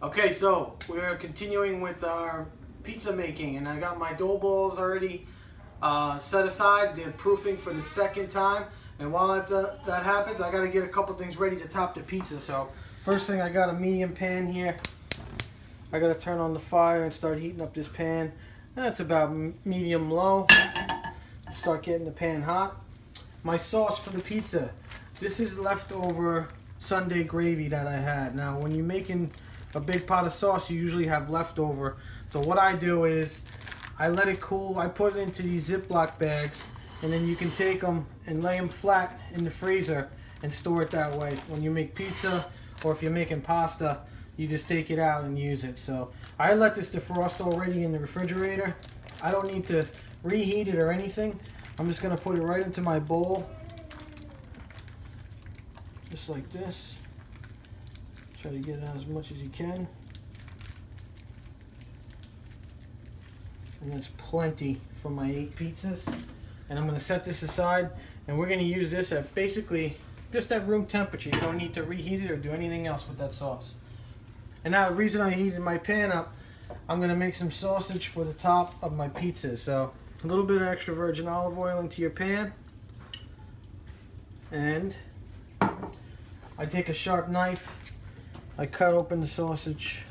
Okay, so we're continuing with our pizza making, and I got my dough balls already set aside. They're proofing for the second time, and while that happens, I got to get a couple things ready to top the pizza. So first thing, I got a medium pan here. I got to turn on the fire and start heating up this pan. That's about medium low. Start getting the pan hot. My sauce for the pizza. This is leftover Sunday gravy that I had. Now, when you're making a big pot of sauce, you usually have leftover. So what I do is I let it cool. I put it into these Ziploc bags, and then you can take them and lay them flat in the freezer and store it that way. When you make pizza or if you're making pasta, you just take it out and use it. So I let this defrost already in the refrigerator. I don't need to reheat it or anything. I'm just going to put it right into my bowl. Just like this. Try to get out as much as you can. And that's plenty for my 8 pizzas. And I'm going to set this aside, and we're going to use this at basically just at room temperature. You don't need to reheat it or do anything else with that sauce. And now the reason I heated my pan up, I'm going to make some sausage for the top of my pizza. So a little bit of extra virgin olive oil into your pan. And I take a sharp knife. I cut open the sausage.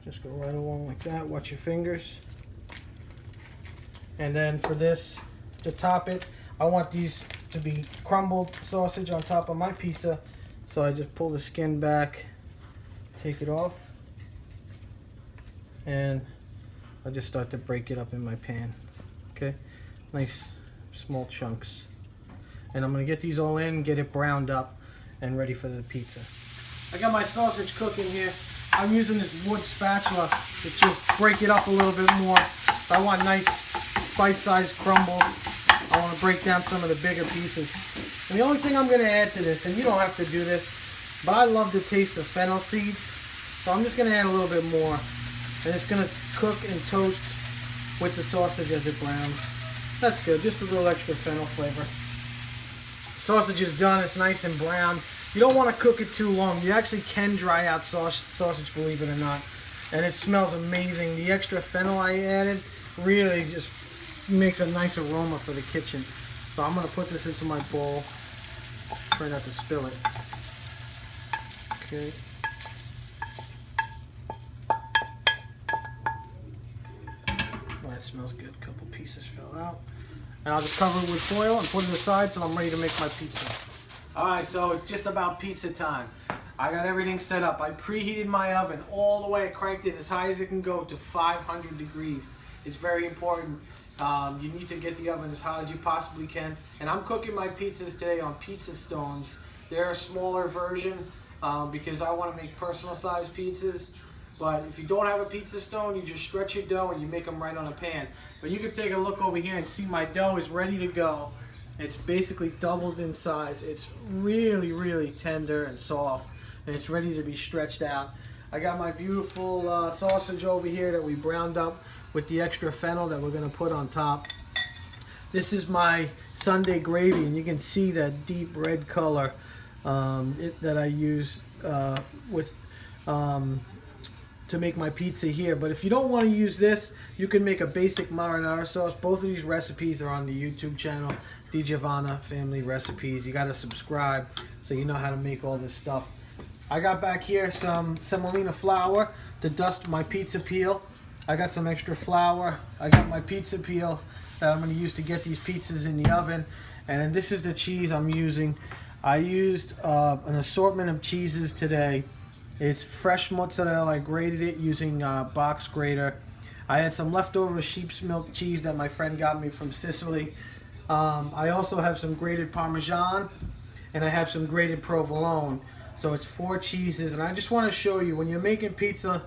Just go right along like that. Watch your fingers. And then for this, to top it, I want these to be crumbled sausage on top of my pizza. So I just pull the skin back, take it off, and I just start to break it up in my pan. Okay, nice small chunks. And I'm gonna get these all in, get it browned up, and ready for the pizza. I got my sausage cooking here. I'm using this wood spatula to just break it up a little bit more. I want nice bite-sized crumbles. I want to break down some of the bigger pieces. And the only thing I'm going to add to this, and you don't have to do this, but I love the taste of fennel seeds. So I'm just going to add a little bit more. And it's going to cook and toast with the sausage as it browns. That's good, just a little extra fennel flavor. Sausage is done, it's nice and brown. You don't want to cook it too long. You actually can dry out sausage, believe it or not. And it smells amazing. The extra fennel I added really just makes a nice aroma for the kitchen. So I'm going to put this into my bowl. Try not to spill it. Okay. Oh, that smells good. A couple pieces fell out. And I'll just cover it with foil and put it aside so I'm ready to make my pizza. Alright, so it's just about pizza time. I got everything set up. I preheated my oven all the way. I cranked it as high as it can go to 500 degrees. It's very important. You need to get the oven as hot as you possibly can. And I'm cooking my pizzas today on pizza stones. They're a smaller version because I want to make personal size pizzas. But if you don't have a pizza stone, you just stretch your dough and you make them right on a pan. But you can take a look over here and see my dough is ready to go. It's basically doubled in size. It's really, really tender and soft, and it's ready to be stretched out. I got my beautiful sausage over here that we browned up with the extra fennel that we're going to put on top. This is my Sunday gravy, and you can see that deep red color that I use to make my pizza here. But if you don't want to use this, you can make a basic marinara sauce. Both of these recipes are on the YouTube channel, DiGiovanna Family Recipes. You got to subscribe so you know how to make all this stuff. I got back here some semolina flour to dust my pizza peel. I got some extra flour. I got my pizza peel that I'm going to use to get these pizzas in the oven. And this is the cheese I'm using. I used an assortment of cheeses today. It's fresh mozzarella. I grated it using a box grater. I had some leftover sheep's milk cheese that my friend got me from Sicily. I also have some grated Parmesan, and I have some grated provolone. So it's 4 cheeses, and I just want to show you, when you're making pizza,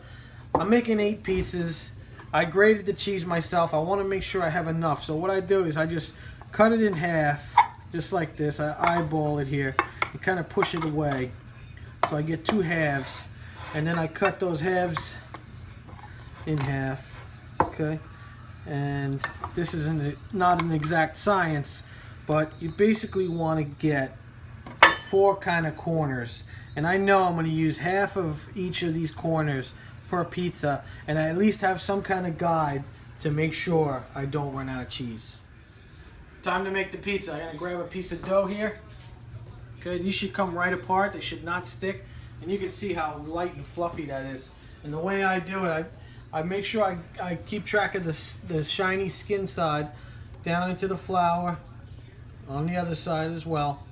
I'm making 8 pizzas. I grated the cheese myself. I want to make sure I have enough. So what I do is I just cut it in half, just like this. I eyeball it here and kind of push it away. So I get 2 halves, and then I cut those halves in half, okay? And this is not an exact science, but you basically want to get 4 kind of corners. and I know I'm going to use half of each of these corners per pizza, and I at least have some kind of guide to make sure I don't run out of cheese. Time to make the pizza. I'm going to grab a piece of dough here. Okay, these should come right apart. They should not stick, and you can see how light and fluffy that is. And the way I do it, I make sure I keep track of the shiny skin side down into the flour on the other side as well.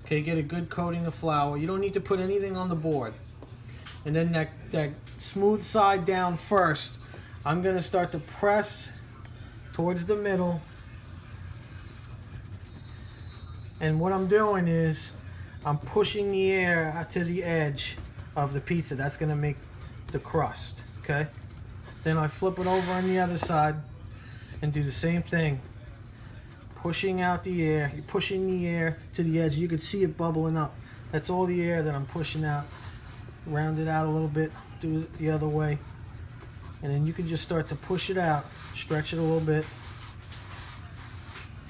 Okay, get a good coating of flour. You don't need to put anything on the board. And then that smooth side down first, I'm going to start to press towards the middle. And what I'm doing is I'm pushing the air to the edge of the pizza. That's going to make the crust, okay? Then I flip it over on the other side and do the same thing. Pushing out the air, you're pushing the air to the edge. You can see it bubbling up. That's all the air that I'm pushing out. Round it out a little bit, do it the other way. And then you can just start to push it out, stretch it a little bit.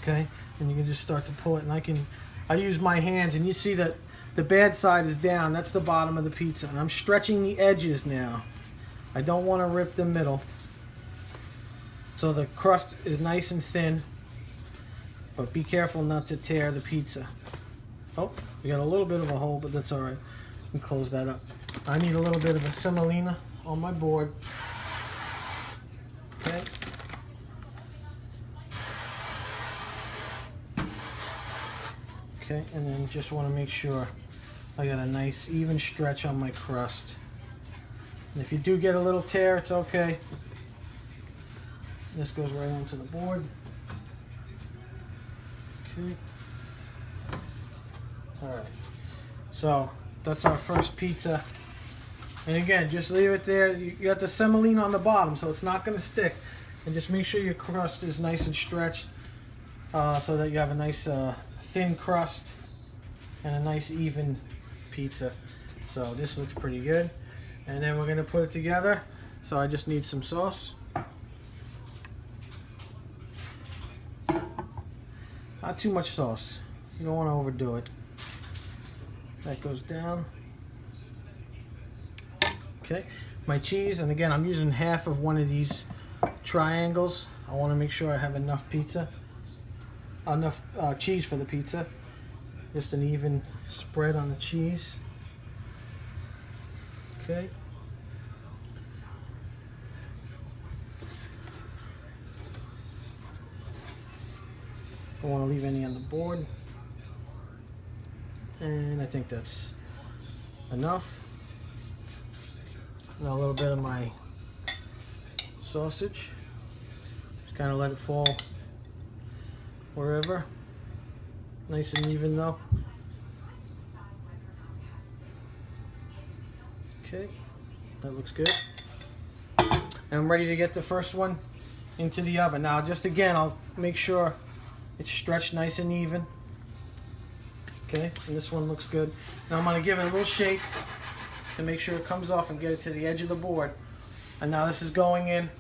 Okay, and you can just start to pull it. And I use my hands, and you see that the bad side is down. That's the bottom of the pizza. And I'm stretching the edges now. I don't want to rip the middle. So the crust is nice and thin. But be careful not to tear the pizza. Oh, we got a little bit of a hole, but that's all right. We can close that up. I need a little bit of a semolina on my board. Okay. Okay, and then just want to make sure I got a nice even stretch on my crust. And if you do get a little tear, it's okay. This goes right onto the board. Okay. Alright. So that's our first pizza. And again, just leave it there. You got the semolina on the bottom, so it's not going to stick. And just make sure your crust is nice and stretched so that you have a nice thin crust and a nice even pizza. So this looks pretty good. And then we're going to put it together. So I just need some sauce. Not too much sauce. You don't want to overdo it. That goes down. Okay, my cheese, and again I'm using half of one of these triangles. I want to make sure I have enough cheese for the pizza. Just an even spread on the cheese. Okay. Don't want to leave any on the board. And I think that's enough. Now a little bit of my sausage. Just kind of let it fall wherever. Nice and even though. Okay, that looks good. And I'm ready to get the first one into the oven. Now just again, I'll make sure it's stretched nice and even. Okay, and this one looks good. Now I'm going to give it a little shake to make sure it comes off and get it to the edge of the board. And now this is going in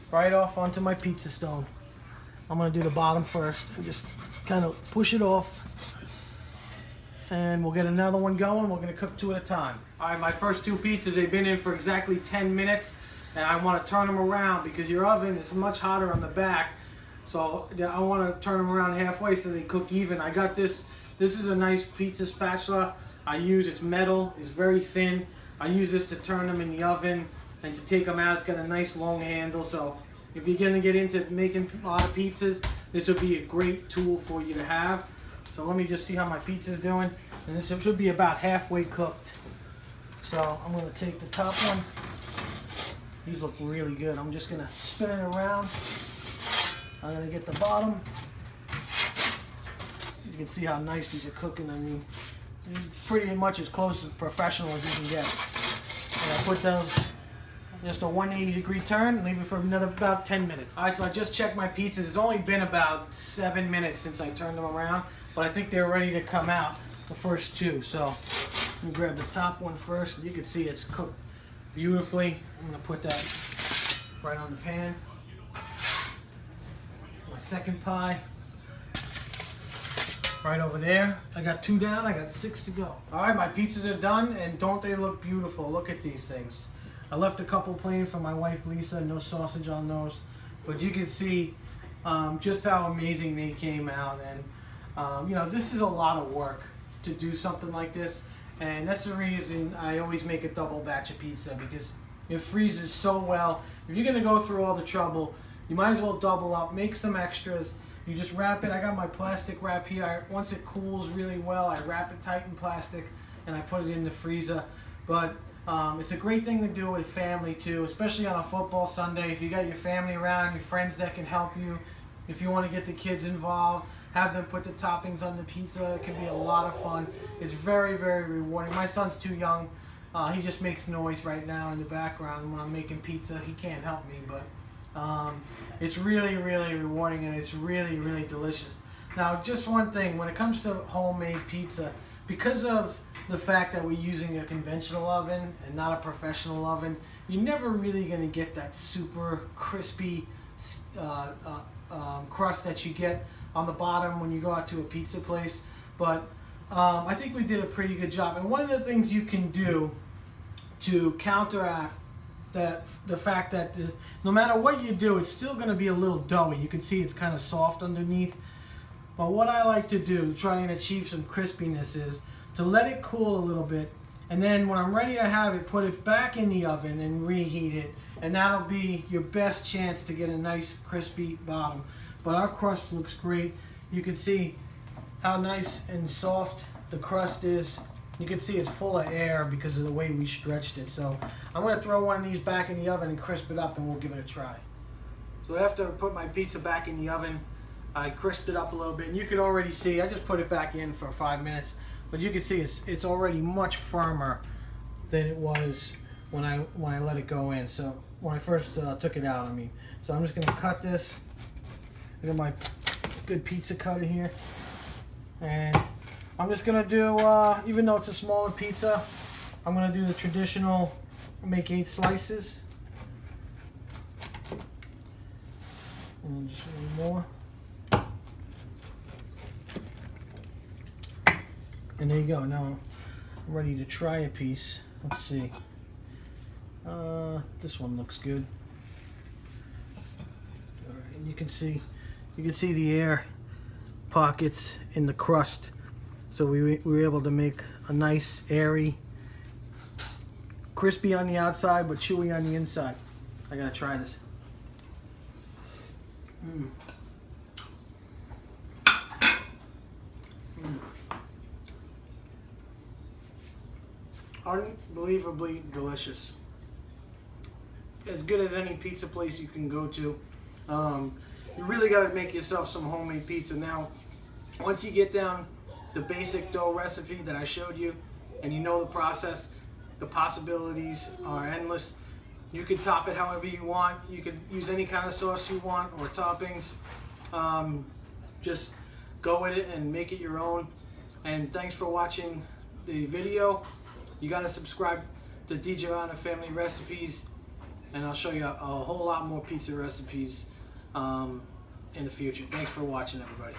right off onto my pizza stone. I'm going to do the bottom first and just kind of push it off. And we'll get another one going. We're going to cook two at a time. All right, my first two pizzas, they've been in for exactly 10 minutes. And I want to turn them around because your oven is much hotter on the back. So I want to turn them around halfway so they cook even. I got this. This is a nice pizza spatula I use. It's metal. It's very thin. I use this to turn them in the oven and to take them out. It's got a nice long handle. So if you're going to get into making a lot of pizzas, this would be a great tool for you to have. So let me just see how my pizza's doing. And this should be about halfway cooked. So I'm going to take the top one. These look really good. I'm just going to spin it around. I'm going to get the bottom. You can see how nice these are cooking. I mean, pretty much as close as professional as you can get. And I put those just a 180-degree turn and leave it for another about 10 minutes. All right, so I just checked my pizzas. It's only been about 7 minutes since I turned them around, but I think they're ready to come out, the first two. So let me grab the top one first. You can see it's cooked beautifully. I'm going to put that right on the pan. My second pie, right over there. I got 2 down, I got 6 to go. All right, my pizzas are done, and don't they look beautiful? Look at these things. I left a couple plain for my wife Lisa, no sausage on those, but you can see just how amazing they came out. And you know, this is a lot of work to do something like this, and that's the reason I always make a double batch of pizza, because it freezes so well. If you're gonna go through all the trouble, you might as well double up, make some extras. You just wrap it. I got my plastic wrap here. Once it cools really well, I wrap it tight in plastic and I put it in the freezer. But it's a great thing to do with family too, especially on a football Sunday. If you got your family around, your friends that can help you, if you want to get the kids involved, have them put the toppings on the pizza. It can be a lot of fun. It's very, very rewarding. My son's too young. He just makes noise right now in the background when I'm making pizza. He can't help me, but it's really, really rewarding, and it's really, really delicious. Now, just one thing, when it comes to homemade pizza, because of the fact that we're using a conventional oven and not a professional oven, you're never really going to get that super crispy crust that you get on the bottom when you go out to a pizza place. But I think we did a pretty good job. And one of the things you can do to counteract the fact that no matter what you do, it's still going to be a little doughy. You can see it's kind of soft underneath. But what I like to do to try and achieve some crispiness is to let it cool a little bit, and then when I'm ready to have it, put it back in the oven and reheat it, and that'll be your best chance to get a nice crispy bottom. But our crust looks great. You can see how nice and soft the crust is. You can see it's full of air because of the way we stretched it. So I'm going to throw one of these back in the oven and crisp it up, and we'll give it a try. So after I put my pizza back in the oven, I crisped it up a little bit, and you can already see, I just put it back in for 5 minutes, but you can see it's already much firmer than it was when I let it go in. So when I first took it out, I mean. So I'm just going to cut this. I got my good pizza cutter here, and I'm just going to do, even though it's a smaller pizza, I'm going to do the traditional, make 8 slices. And just a little more. And there you go. Now I'm ready to try a piece. Let's see. This one looks good. All right, and you can see the air pockets in the crust. So we were able to make a nice, airy, crispy on the outside, but chewy on the inside. I gotta try this. Unbelievably delicious. As good as any pizza place you can go to. You really got to make yourself some homemade pizza. Now, once you get down the basic dough recipe that I showed you, and you know the process, the possibilities are endless. You can top it however you want. You can use any kind of sauce you want or toppings. Just go with it and make it your own. And thanks for watching the video. You got to subscribe to DiGiovanna Family Recipes, and I'll show you a whole lot more pizza recipes in the future. Thanks for watching, everybody.